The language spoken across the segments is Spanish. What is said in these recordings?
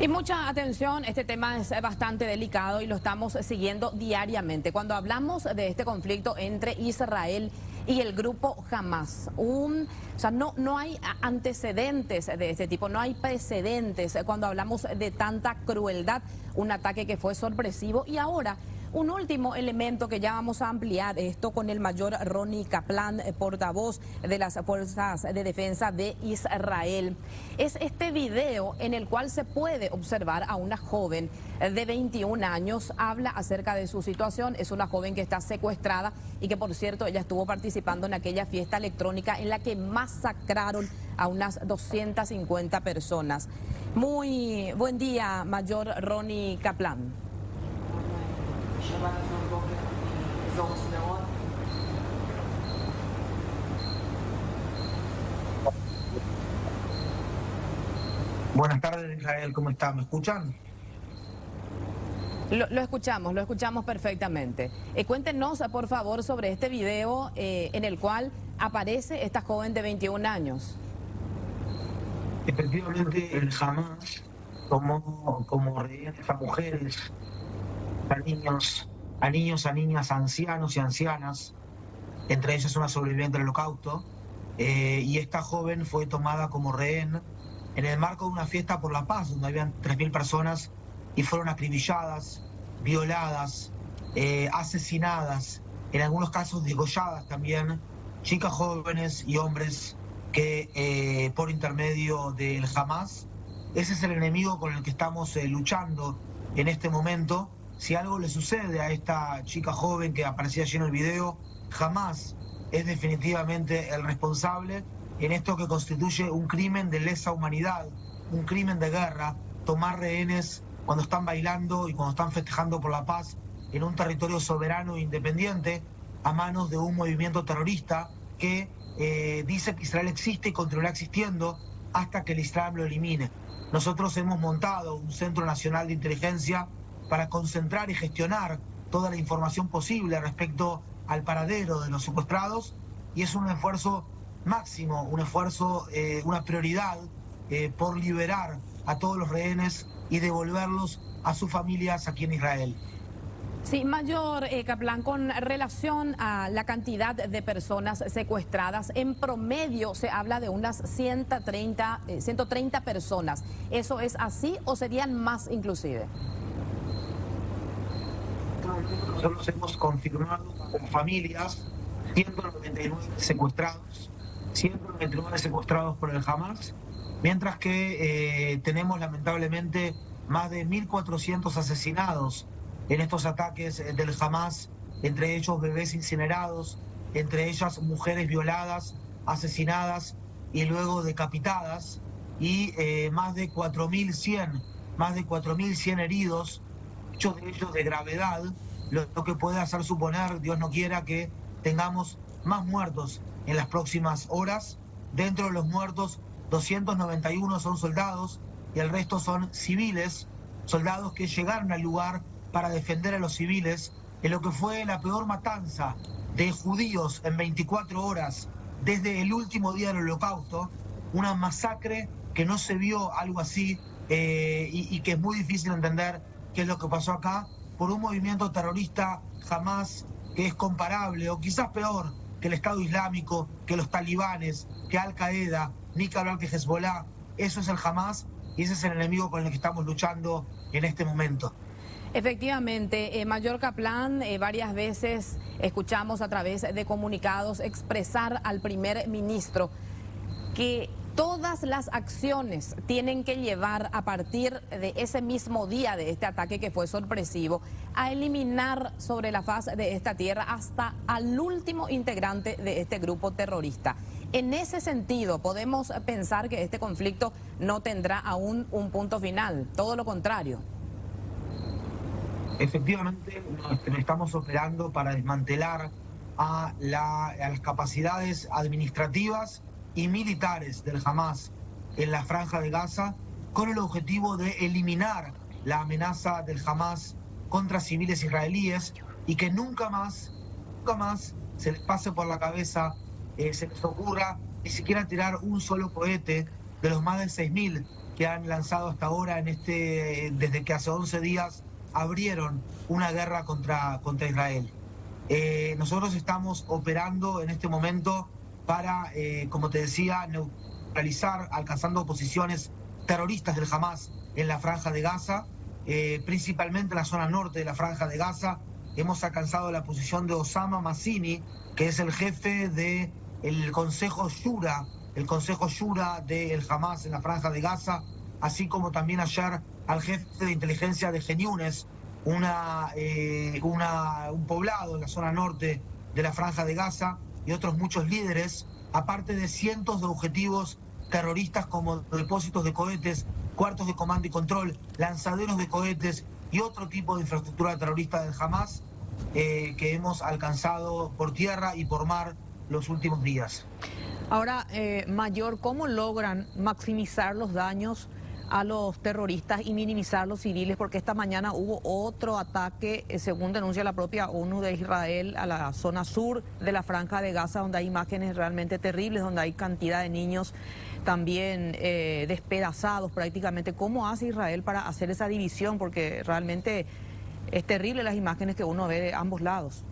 Y mucha atención, este tema es bastante delicado y lo estamos siguiendo diariamente. Cuando hablamos de este conflicto entre Israel y el grupo Hamas, no hay antecedentes de este tipo, no hay precedentes cuando hablamos de tanta crueldad, un ataque que fue sorpresivo. Y ahora, un último elemento que ya vamos a ampliar esto con el mayor Ronnie Kaplan, portavoz de las Fuerzas de Defensa de Israel. Es este video en el cual se puede observar a una joven de 21 años, habla acerca de su situación. Es una joven que está secuestrada y que, por cierto, ella estuvo participando en aquella fiesta electrónica en la que masacraron a unas 250 personas. Muy buen día, mayor Ronnie Kaplan. Buenas tardes, Israel, ¿cómo está? ¿Me escuchan? Lo escuchamos perfectamente. Cuéntenos, por favor, sobre este video en el cual aparece esta joven de 21 años. Efectivamente, el Hamas como rehenes a mujeres, a niños, a niñas, a ancianos y ancianas, entre ellas una sobreviviente del Holocausto, y esta joven fue tomada como rehén en el marco de una fiesta por la paz, donde habían 3.000 personas y fueron acribilladas, violadas, asesinadas, en algunos casos degolladas también, chicas jóvenes y hombres que por intermedio del Hamas, ese es el enemigo con el que estamos luchando en este momento. Si algo le sucede a esta chica joven que aparecía allí en el video, Hamas es definitivamente el responsable en esto que constituye un crimen de lesa humanidad, un crimen de guerra, tomar rehenes cuando están bailando y cuando están festejando por la paz en un territorio soberano e independiente a manos de un movimiento terrorista que dice que Israel existe y continuará existiendo hasta que el Islam lo elimine. Nosotros hemos montado un Centro Nacional de Inteligencia para concentrar y gestionar toda la información posible respecto al paradero de los secuestrados, y es un esfuerzo máximo, un esfuerzo, una prioridad por liberar a todos los rehenes y devolverlos a sus familias aquí en Israel. Sí, mayor Kaplan, con relación a la cantidad de personas secuestradas, en promedio se habla de unas 130 personas. ¿Eso es así o serían más inclusive? Nosotros hemos confirmado con familias 199 secuestrados, 199 secuestrados por el Hamas, mientras que tenemos lamentablemente más de 1.400 asesinados en estos ataques del Hamas, entre ellos bebés incinerados, entre ellas mujeres violadas, asesinadas y luego decapitadas, y más de 4.100 heridos, muchos de ellos de gravedad, lo que puede hacer suponer, Dios no quiera, que tengamos más muertos en las próximas horas. Dentro de los muertos, 291 son soldados y el resto son civiles, soldados que llegaron al lugar para defender a los civiles en lo que fue la peor matanza de judíos en 24 horas desde el último día del Holocausto, una masacre que no se vio algo así y que es muy difícil entender qué es lo que pasó acá por un movimiento terrorista Hamas que es comparable o quizás peor que el Estado Islámico, que los talibanes, que Al-Qaeda, ni que hablar que Hezbollah. Eso es el Hamas y ese es el enemigo con el que estamos luchando en este momento. Efectivamente, mayor Kaplan, varias veces escuchamos a través de comunicados expresar al primer ministro que todas las acciones tienen que llevar a partir de ese mismo día de este ataque que fue sorpresivo a eliminar sobre la faz de esta tierra hasta al último integrante de este grupo terrorista. En ese sentido, podemos pensar que este conflicto no tendrá aún un punto final, todo lo contrario. Efectivamente, estamos operando para desmantelar a las capacidades administrativas y militares del Hamas en la Franja de Gaza, con el objetivo de eliminar la amenaza del Hamas contra civiles israelíes y que nunca más se les pase por la cabeza, se les ocurra ni siquiera tirar un solo cohete de los más de 6.000 que han lanzado hasta ahora desde que hace 11 días abrieron una guerra contra Israel. Nosotros estamos operando en este momento para, como te decía, neutralizar, alcanzando posiciones terroristas del Hamas en la Franja de Gaza, principalmente en la zona norte de la Franja de Gaza. Hemos alcanzado la posición de Osama Mazzini, que es el jefe del Consejo Shura, del Hamas en la Franja de Gaza, así como también ayer al jefe de inteligencia de Genyunes, un poblado en la zona norte de la Franja de Gaza, y otros muchos líderes, aparte de cientos de objetivos terroristas como depósitos de cohetes, cuartos de comando y control, lanzaderos de cohetes y otro tipo de infraestructura terrorista del Hamas que hemos alcanzado por tierra y por mar los últimos días. Ahora, Mayor, ¿cómo logran maximizar los daños a los terroristas y minimizar los civiles? Porque esta mañana hubo otro ataque, según denuncia la propia ONU, de Israel a la zona sur de la Franja de Gaza, donde hay imágenes realmente terribles, donde hay cantidad de niños también despedazados prácticamente. ¿Cómo hace Israel para hacer esa división? Porque realmente es terrible las imágenes que uno ve de ambos lados.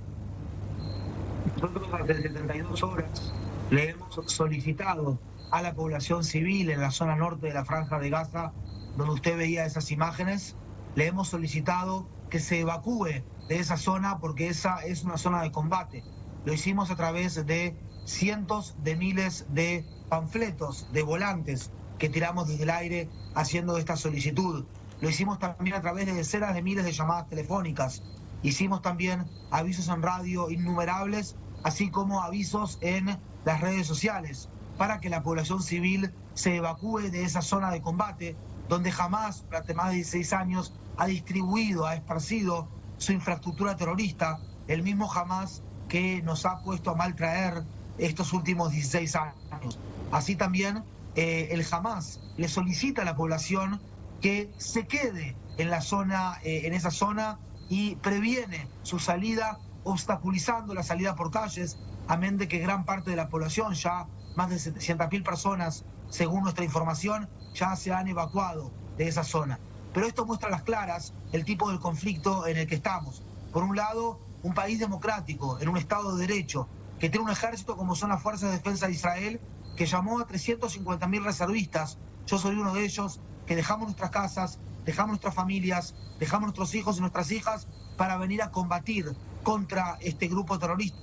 Nosotros hace 72 horas le hemos solicitado a la población civil en la zona norte de la Franja de Gaza, donde usted veía esas imágenes, le hemos solicitado que se evacúe de esa zona porque esa es una zona de combate. Lo hicimos a través de cientos de miles de panfletos, de volantes que tiramos desde el aire haciendo esta solicitud. Lo hicimos también a través de decenas de miles de llamadas telefónicas. Hicimos también avisos en radio innumerables, así como avisos en las redes sociales, para que la población civil se evacúe de esa zona de combate, donde jamás, durante más de 16 años, ha distribuido, ha esparcido su infraestructura terrorista, el mismo Hamas que nos ha puesto a mal traer estos últimos 16 años. Así también el Hamas le solicita a la población que se quede en la zona, en esa zona, y previene su salida, obstaculizando la salida por calles, amén de que gran parte de la población, ya más de 700.000 personas, según nuestra información, ya se han evacuado de esa zona. Pero esto muestra a las claras el tipo de conflicto en el que estamos. Por un lado, un país democrático, en un Estado de Derecho, que tiene un ejército como son las Fuerzas de Defensa de Israel, que llamó a 350.000 reservistas. Yo soy uno de ellos, que dejamos nuestras casas, dejamos nuestras familias, dejamos nuestros hijos y nuestras hijas para venir a combatir contra este grupo terrorista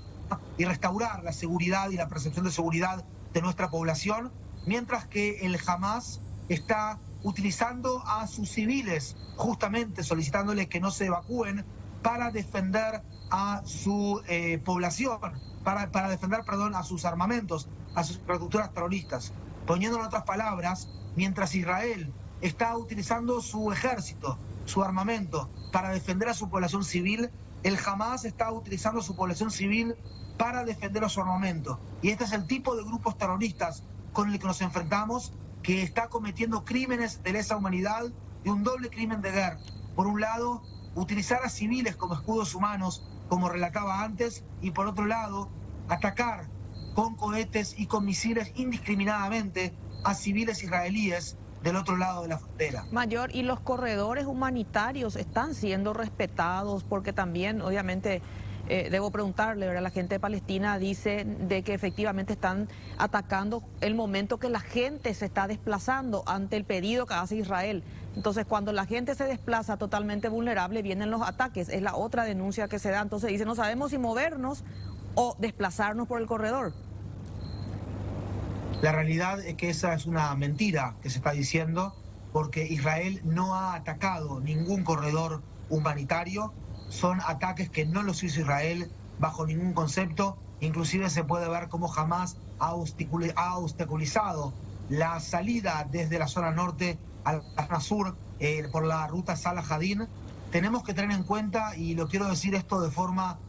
y restaurar la seguridad y la percepción de seguridad de nuestra población, mientras que el Hamas está utilizando a sus civiles, justamente solicitándoles que no se evacúen para defender a su población, para defender, a sus armamentos, a sus infraestructuras terroristas. Poniéndolo en otras palabras, mientras Israel está utilizando su ejército, su armamento, para defender a su población civil, el Hamas está utilizando a su población civil para defender a su armamento. Y este es el tipo de grupos terroristas con el que nos enfrentamos, que está cometiendo crímenes de lesa humanidad y un doble crimen de guerra. Por un lado, utilizar a civiles como escudos humanos, como relataba antes, y por otro lado, atacar con cohetes y con misiles indiscriminadamente a civiles israelíes del otro lado de la frontera. Mayor, ¿y los corredores humanitarios están siendo respetados? Porque también, obviamente, debo preguntarle, ¿verdad? La gente de Palestina dice de que efectivamente están atacando el momento que la gente se está desplazando ante el pedido que hace Israel. Entonces, cuando la gente se desplaza totalmente vulnerable, vienen los ataques. Es la otra denuncia que se da. Entonces dice, no sabemos si movernos o desplazarnos por el corredor. La realidad es que esa es una mentira que se está diciendo, porque Israel no ha atacado ningún corredor humanitario. Son ataques que no los hizo Israel bajo ningún concepto. Inclusive se puede ver cómo jamás ha obstaculizado la salida desde la zona norte a la zona sur por la ruta Salah Hadin. Tenemos que tener en cuenta, y lo quiero decir esto de forma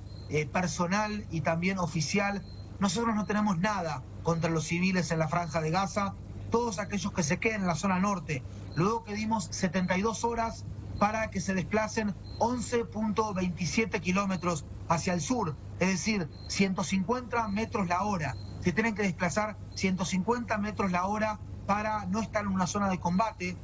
personal y también oficial, nosotros no tenemos nada contra los civiles en la Franja de Gaza. Todos aquellos que se queden en la zona norte, luego que dimos 72 horas para que se desplacen 11.27 kilómetros hacia el sur, es decir, 150 metros la hora. Se tienen que desplazar 150 metros la hora para no estar en una zona de combate,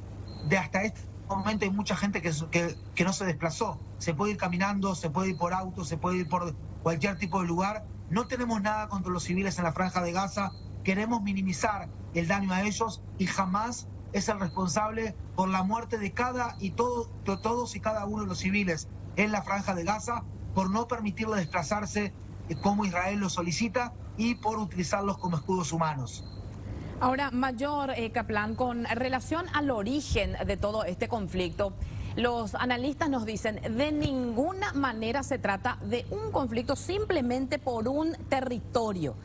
de hasta este momento hay mucha gente que no se desplazó. Se puede ir caminando, se puede ir por auto, se puede ir por cualquier tipo de lugar. No tenemos nada contra los civiles en la Franja de Gaza. Queremos minimizar el daño a ellos y jamás es el responsable por la muerte de todos y cada uno de los civiles en la Franja de Gaza, por no permitirles desplazarse como Israel lo solicita y por utilizarlos como escudos humanos. Ahora, Mayor Kaplan, con relación al origen de todo este conflicto, los analistas nos dicen de ninguna manera se trata de un conflicto simplemente por un territorio.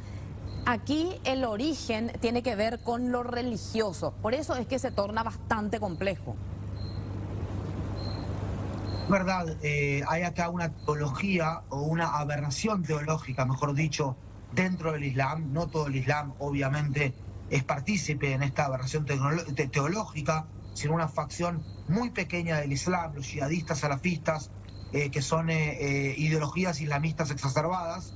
Aquí el origen tiene que ver con lo religioso, por eso es que se torna bastante complejo. Verdad, hay acá una teología o una aberración teológica, mejor dicho, dentro del Islam. No todo el Islam, obviamente, es partícipe en esta aberración teológica, sino una facción muy pequeña del Islam, los yihadistas salafistas, que son ideologías islamistas exacerbadas,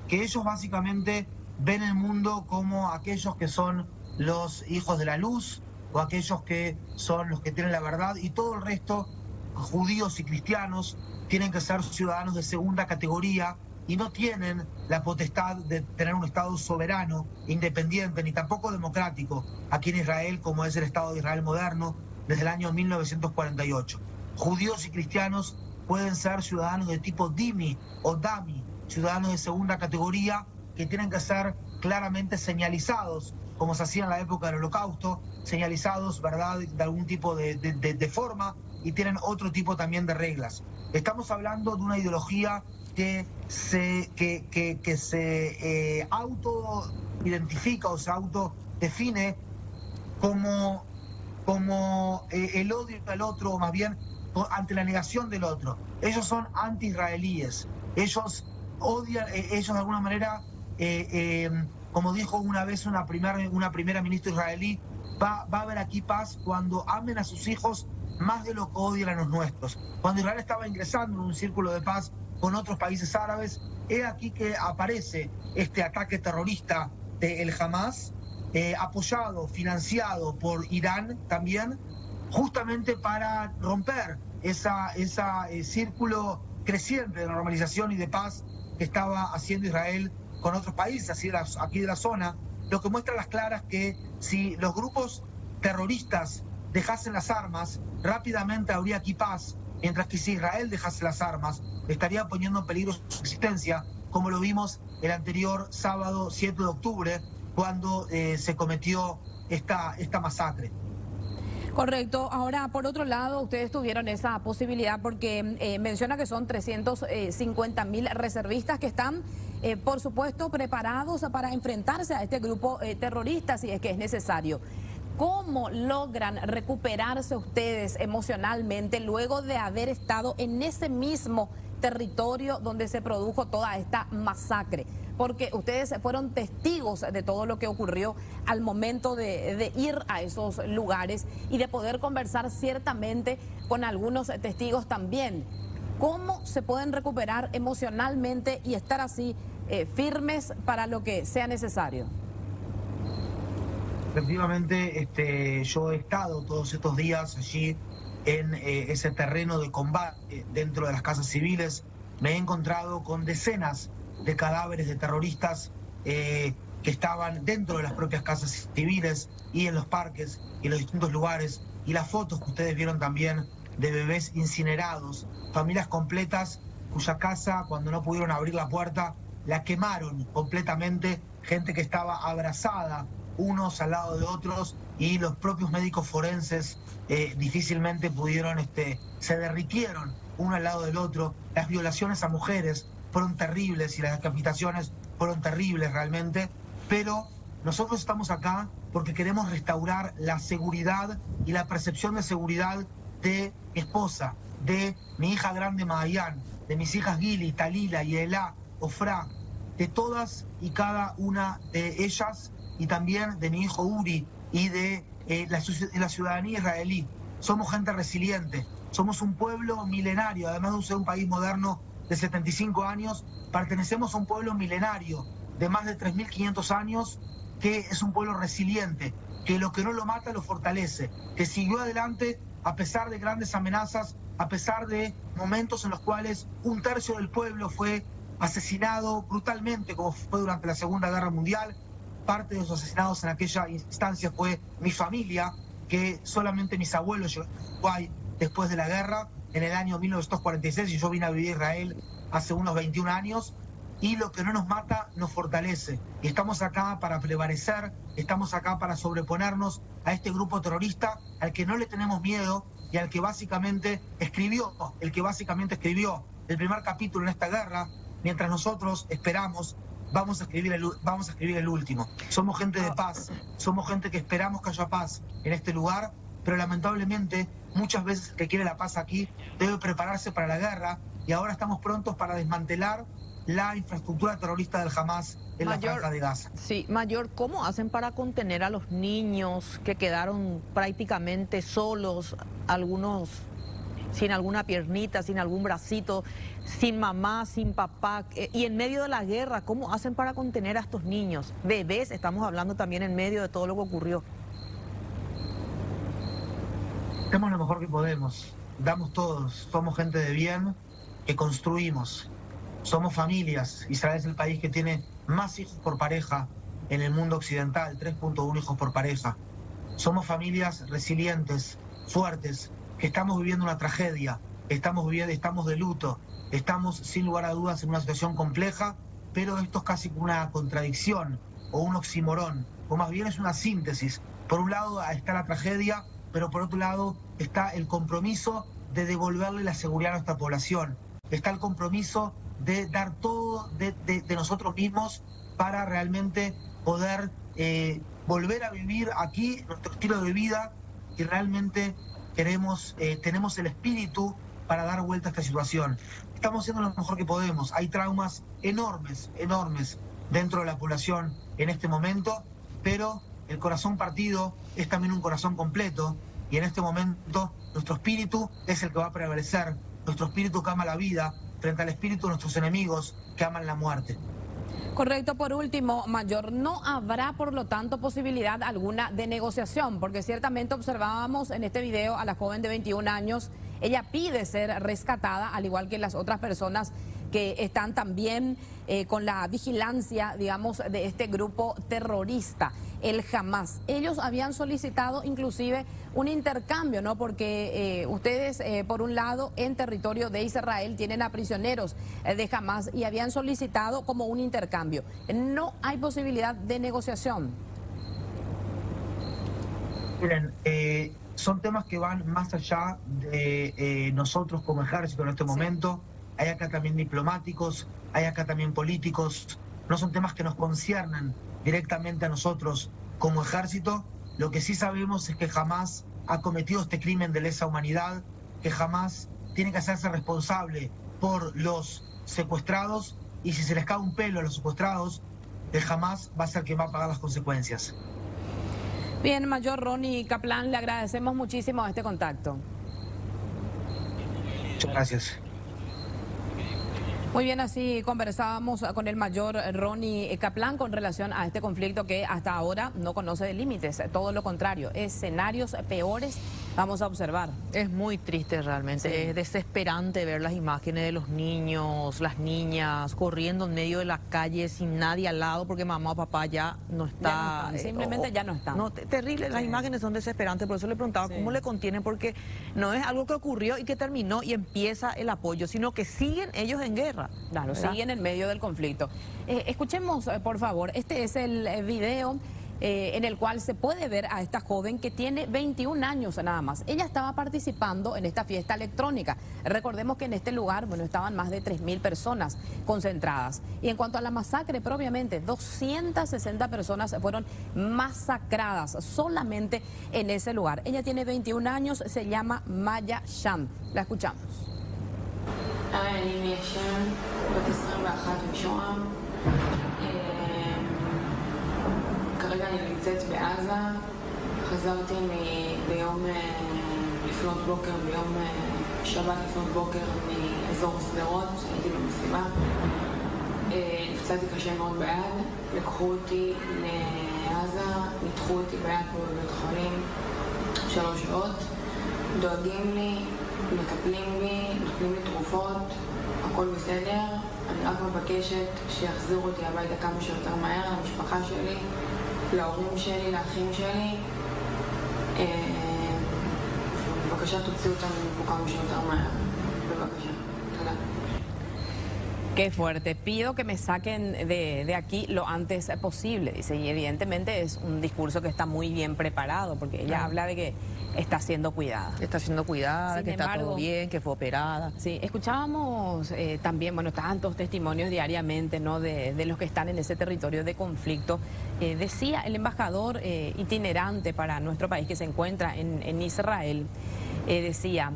que ellos básicamente ven el mundo como aquellos que son los hijos de la luz o aquellos que son los que tienen la verdad, y todo el resto, judíos y cristianos, tienen que ser ciudadanos de segunda categoría y no tienen la potestad de tener un Estado soberano, independiente, ni tampoco democrático, aquí en Israel, como es el Estado de Israel moderno desde el año 1948. Judíos y cristianos pueden ser ciudadanos de tipo Dimi o Dami, ciudadanos de segunda categoría, que tienen que ser claramente señalizados, como se hacía en la época del Holocausto, señalizados, ¿verdad?, de algún tipo de forma, y tienen otro tipo también de reglas. Estamos hablando de una ideología que se autoidentifica o se autodefine como el odio al otro, o más bien ante la negación del otro. Ellos son anti-israelíes. Ellos odian, ellos de alguna manera, como dijo una vez una primera ministra israelí, va a haber aquí paz cuando amen a sus hijos más de lo que odian a los nuestros. Cuando Israel estaba ingresando en un círculo de paz con otros países árabes, es aquí que aparece este ataque terrorista del Hamas, apoyado, financiado por Irán también, justamente para romper ese círculo creciente de normalización y de paz que estaba haciendo Israel con otros países aquí de la zona, lo que muestra a las claras que si los grupos terroristas dejasen las armas, rápidamente habría aquí paz, mientras que si Israel dejase las armas, estaría poniendo en peligro su existencia, como lo vimos el anterior sábado 7 de octubre, cuando se cometió esta masacre. Correcto. Ahora, por otro lado, ustedes tuvieron esa posibilidad porque menciona que son 350.000 reservistas que están, por supuesto, preparados para enfrentarse a este grupo terrorista si es que es necesario. ¿Cómo logran recuperarse ustedes emocionalmente luego de haber estado en ese mismo territorio donde se produjo toda esta masacre? Porque ustedes fueron testigos de todo lo que ocurrió al momento de ir a esos lugares y de poder conversar ciertamente con algunos testigos también. ¿Cómo se pueden recuperar emocionalmente y estar así firmes para lo que sea necesario? Efectivamente, yo he estado todos estos días allí en ese terreno de combate dentro de las casas civiles. Me he encontrado con decenas de cadáveres de terroristas que estaban dentro de las propias casas civiles y en los parques y en los distintos lugares, y las fotos que ustedes vieron también de bebés incinerados, familias completas cuya casa, cuando no pudieron abrir la puerta, la quemaron completamente, gente que estaba abrazada unos al lado de otros, y los propios médicos forenses difícilmente pudieron, se derritieron uno al lado del otro. Las violaciones a mujeres fueron terribles y las decapitaciones fueron terribles realmente, pero nosotros estamos acá porque queremos restaurar la seguridad y la percepción de seguridad de mi esposa, de mi hija grande Maayan, de mis hijas Gili, Talila, Yehelá, Ofra, de todas y cada una de ellas, y también de mi hijo Uri y de la ciudadanía israelí. Somos gente resiliente, somos un pueblo milenario, además de ser un país moderno de 75 años, pertenecemos a un pueblo milenario de más de 3.500 años, que es un pueblo resiliente, que lo que no lo mata lo fortalece, que siguió adelante a pesar de grandes amenazas, a pesar de momentos en los cuales un tercio del pueblo fue asesinado brutalmente, como fue durante la Segunda Guerra Mundial. Parte de los asesinados en aquella instancia fue mi familia, que solamente mis abuelos llegaron a Uruguay después de la guerra, en el año 1946, y yo vine a vivir a Israel hace unos 21 años, y lo que no nos mata nos fortalece. Y estamos acá para prevalecer, estamos acá para sobreponernos a este grupo terrorista al que no le tenemos miedo y al que básicamente escribió el primer capítulo en esta guerra, mientras nosotros esperamos. Vamos a escribir el último. Somos gente de paz, somos gente que esperamos que haya paz en este lugar, pero lamentablemente muchas veces el que quiere la paz aquí debe prepararse para la guerra, y ahora estamos prontos para desmantelar la infraestructura terrorista del Hamas en la franja de Gaza. Sí, Mayor, ¿cómo hacen para contener a los niños que quedaron prácticamente solos, algunos sin alguna piernita, sin algún bracito, sin mamá, sin papá, y en medio de la guerra? ¿Cómo hacen para contener a estos niños? Bebés, estamos hablando también en medio de todo lo que ocurrió. Hacemos lo mejor que podemos, damos todos, somos gente de bien que construimos, somos familias. Israel es el país que tiene más hijos por pareja en el mundo occidental, 3.1 hijos por pareja. Somos familias resilientes, fuertes, que estamos viviendo una tragedia, estamos de luto, estamos sin lugar a dudas en una situación compleja, pero esto es casi una contradicción o un oxímoron, o más bien es una síntesis. Por un lado está la tragedia, pero por otro lado está el compromiso de devolverle la seguridad a nuestra población, está el compromiso de dar todo de nosotros mismos para realmente poder volver a vivir aquí nuestro estilo de vida, y realmente tenemos el espíritu para dar vuelta a esta situación. Estamos haciendo lo mejor que podemos. Hay traumas enormes dentro de la población en este momento, pero el corazón partido es también un corazón completo, y en este momento nuestro espíritu es el que va a prevalecer, nuestro espíritu que ama la vida frente al espíritu de nuestros enemigos que aman la muerte. Correcto. Por último, Mayor, ¿no habrá por lo tanto posibilidad alguna de negociación? Porque ciertamente observábamos en este video a la joven de 21 años, ella pide ser rescatada, al igual que las otras personas que están también con la vigilancia, digamos, de este grupo terrorista, el Hamas. Ellos habían solicitado inclusive un intercambio, ¿no? Porque ustedes, por un lado, en territorio de Israel tienen a prisioneros de Hamas, y habían solicitado como un intercambio. ¿No hay posibilidad de negociación? Miren, son temas que van más allá de nosotros como ejército en este momento. Hay acá también diplomáticos, hay acá también políticos. No son temas que nos conciernen directamente a nosotros como ejército. Lo que sí sabemos es que jamás ha cometido este crimen de lesa humanidad, que jamás tiene que hacerse responsable por los secuestrados, y si se les cae un pelo a los secuestrados, el Hamas va a ser quien va a pagar las consecuencias. Bien, Mayor Ronnie Kaplan, le agradecemos muchísimo este contacto. Muchas gracias. Muy bien, así conversábamos con el Mayor Ronnie Kaplan con relación a este conflicto que hasta ahora no conoce límites, todo lo contrario, escenarios peores vamos a observar. Es muy triste realmente, sí. Es desesperante ver las imágenes de los niños, las niñas corriendo en medio de la calle sin nadie al lado porque mamá o papá ya no está. Simplemente ya no están. No, terrible, sí. Las imágenes son desesperantes, por eso le preguntaba cómo le contienen, porque no es algo que ocurrió y que terminó y empieza el apoyo, sino que siguen ellos en guerra. Claro, siguen en medio del conflicto. Escuchemos, por favor, este es el video en el cual se puede ver a esta joven que tiene 21 años nada más. Ella estaba participando en esta fiesta electrónica. Recordemos que en este lugar, bueno, estaban más de 3.000 personas concentradas. Y en cuanto a la masacre propiamente, 260 personas fueron masacradas solamente en ese lugar. Ella tiene 21 años, se llama Maya Sham. La escuchamos. אני מיישם, בת 21 משוהם. כרגע אני נמצאת בעזה. חזרתי ביום לפנות בוקר, ביום שבת לפנות בוקר מאזור סדרות, הייתי במסיבה. נפצעתי קשה מאוד ביד, לקחו אותי לעזה, ניתחו אותי ביד פה בבית חולים 3 שעות. דואגים לי, מטפלים בי, נותנים לי תרופות, הכל בסדר. אני רק מבקשת שיחזירו אותי הביתה כמה שיותר מהר, למשפחה שלי, להורים שלי, לאחים שלי. בבקשה תוציאו אותנו מפה כמה שיותר מהר. בבקשה. תודה. Qué fuerte. Pido que me saquen de aquí lo antes posible, dice. Y evidentemente es un discurso que está muy bien preparado, porque ella habla de que está siendo cuidada. Está siendo cuidada, Sin que está embargo, todo bien, que fue operada. Sí, escuchábamos también, bueno, tantos testimonios diariamente, ¿no? De los que están en ese territorio de conflicto. Decía el embajador itinerante para nuestro país que se encuentra en Israel. Decía,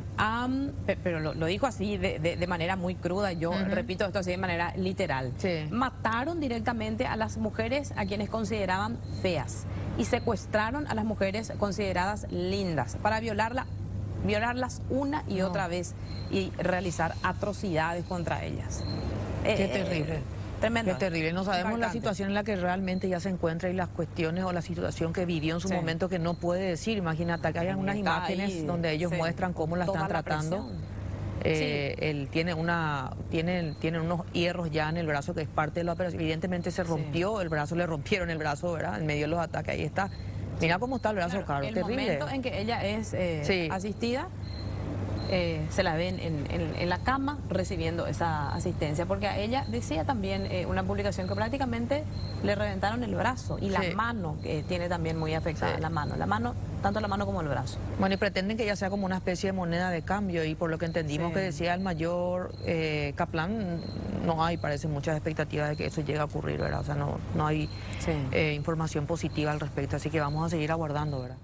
pero lo dijo así de manera muy cruda, yo repito esto así de manera literal. Sí. Mataron directamente a las mujeres a quienes consideraban feas y secuestraron a las mujeres consideradas lindas para violarlas una y otra vez y realizar atrocidades contra ellas. Qué terrible. Tremendo. Qué terrible. No sabemos la Impactante. situación en la que realmente ya se encuentra y las cuestiones o la situación que vivió en su Sí. momento que no puede decir. Imagínate que hay algunas Está imágenes ahí, donde ellos sí. muestran cómo la Toda están la tratando. presión. Él tiene tienen unos hierros ya en el brazo que es parte de la operación. Evidentemente se rompió el brazo, le rompieron el brazo, ¿verdad? En medio de los ataques. Ahí está. Mira cómo está el brazo, Claro, Caro. el Terrible. momento en que ella es Sí. asistida, se la ven en la cama recibiendo esa asistencia, porque a ella decía también una publicación que prácticamente le reventaron el brazo y la Sí. mano, que tiene también muy afectada Sí. la mano, tanto la mano como el brazo. Bueno, y pretenden que ella sea como una especie de moneda de cambio y por lo que entendimos Sí. que decía el mayor Kaplan, no hay, parece, muchas expectativas de que eso llegue a ocurrir, ¿verdad? O sea, no hay Sí. información positiva al respecto, así que vamos a seguir aguardando, ¿verdad?